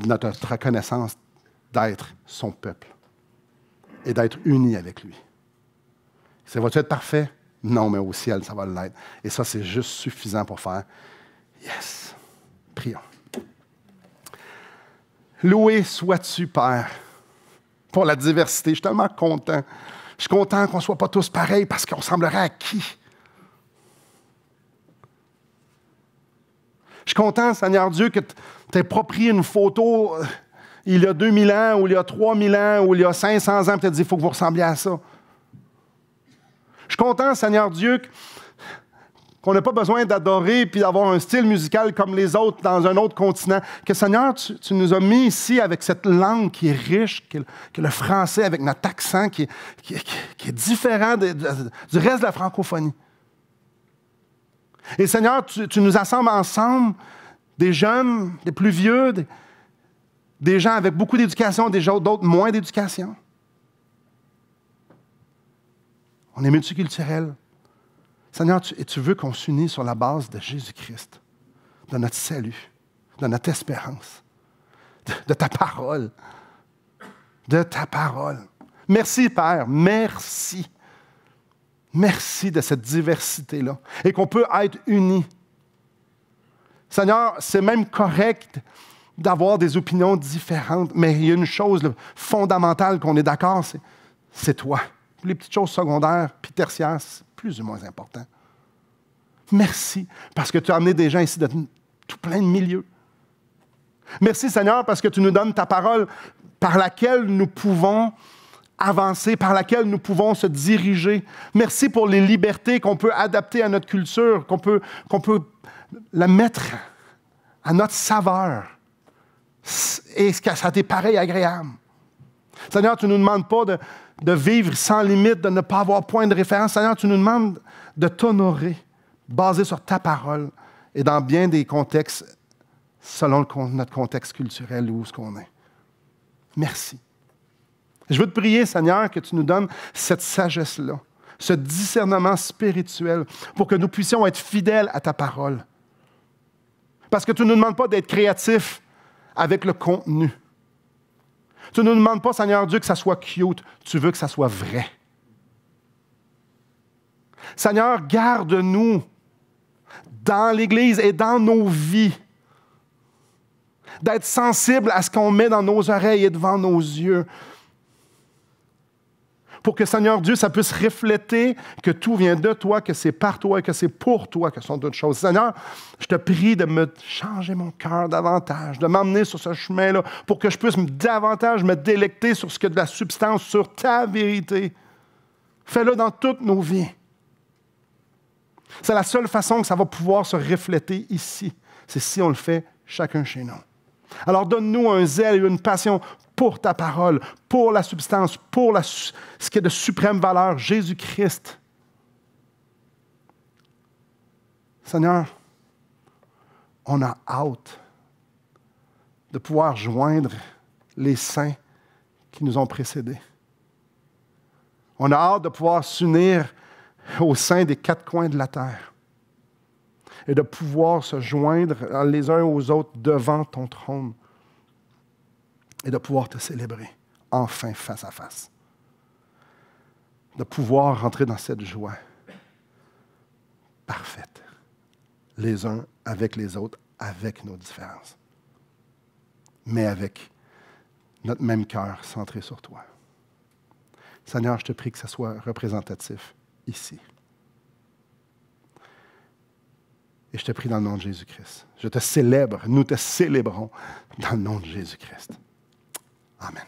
de notre reconnaissance d'être son peuple et d'être unis avec lui. Ça va-tu être parfait? Non, mais au ciel, ça va l'être. Et ça, c'est juste suffisant pour faire « Yes! » Prions. Loué sois-tu, Père, pour la diversité. Je suis tellement content. Je suis content qu'on ne soit pas tous pareils parce qu'on ressemblerait à qui? Je suis content, Seigneur Dieu, que tu aies pas pris une photo il y a 2000 ans, ou il y a 3000 ans, ou il y a 500 ans, et tu as dit, il faut que vous ressembliez à ça. Je suis content, Seigneur Dieu, qu'on n'a pas besoin d'adorer puis d'avoir un style musical comme les autres dans un autre continent. Que, Seigneur, tu nous as mis ici avec cette langue qui est riche, que le français, avec notre accent qui est différent du reste de la francophonie. Et, Seigneur, tu nous assembles ensemble, des jeunes, des plus vieux, des gens avec beaucoup d'éducation, d'autres moins d'éducation. On est multiculturel. Seigneur, tu veux qu'on s'unisse sur la base de Jésus-Christ, de notre salut, de notre espérance, de ta parole. De ta parole. Merci, Père, merci. Merci de cette diversité-là. Et qu'on peut être unis. Seigneur, c'est même correct d'avoir des opinions différentes, mais il y a une chose fondamentale qu'on est d'accord, c'est toi. Les petites choses secondaires puis tertiaires, c'est plus ou moins important. Merci, parce que tu as amené des gens ici de tout plein de milieux. Merci, Seigneur, parce que tu nous donnes ta parole par laquelle nous pouvons avancer, par laquelle nous pouvons se diriger. Merci pour les libertés qu'on peut adapter à notre culture, qu'on peut la mettre à notre saveur. Et ça t'est pareil agréable. Seigneur, tu ne nous demandes pas de vivre sans limite, de ne pas avoir point de référence. Seigneur, tu nous demandes de t'honorer, basé sur ta parole et dans bien des contextes, selon notre contexte culturel ou où ce qu'on est. Merci. Je veux te prier, Seigneur, que tu nous donnes cette sagesse-là, ce discernement spirituel, pour que nous puissions être fidèles à ta parole. Parce que tu ne nous demandes pas d'être créatifs avec le contenu. Tu ne nous demandes pas, Seigneur Dieu, que ça soit cute. Tu veux que ça soit vrai. Seigneur, garde-nous dans l'Église et dans nos vies, d'être sensibles à ce qu'on met dans nos oreilles et devant nos yeux, pour que, Seigneur Dieu, ça puisse refléter que tout vient de toi, que c'est par toi et que c'est pour toi que sont toutes choses. Seigneur, je te prie de me changer mon cœur davantage, de m'emmener sur ce chemin-là pour que je puisse davantage me délecter sur ce qui a de la substance, sur ta vérité. Fais-le dans toutes nos vies. C'est la seule façon que ça va pouvoir se refléter ici. C'est si on le fait chacun chez nous. Alors donne-nous un zèle et une passion pour ta parole, pour la substance, pour ce qui est de suprême valeur, Jésus-Christ. Seigneur, on a hâte de pouvoir joindre les saints qui nous ont précédés. On a hâte de pouvoir s'unir au sein des quatre coins de la terre et de pouvoir se joindre les uns aux autres devant ton trône et de pouvoir te célébrer enfin face à face. De pouvoir rentrer dans cette joie parfaite, les uns avec les autres, avec nos différences, mais avec notre même cœur centré sur toi. Seigneur, je te prie que ce soit représentatif ici. Et je te prie dans le nom de Jésus-Christ. Je te célèbre, nous te célébrons dans le nom de Jésus-Christ. Amen.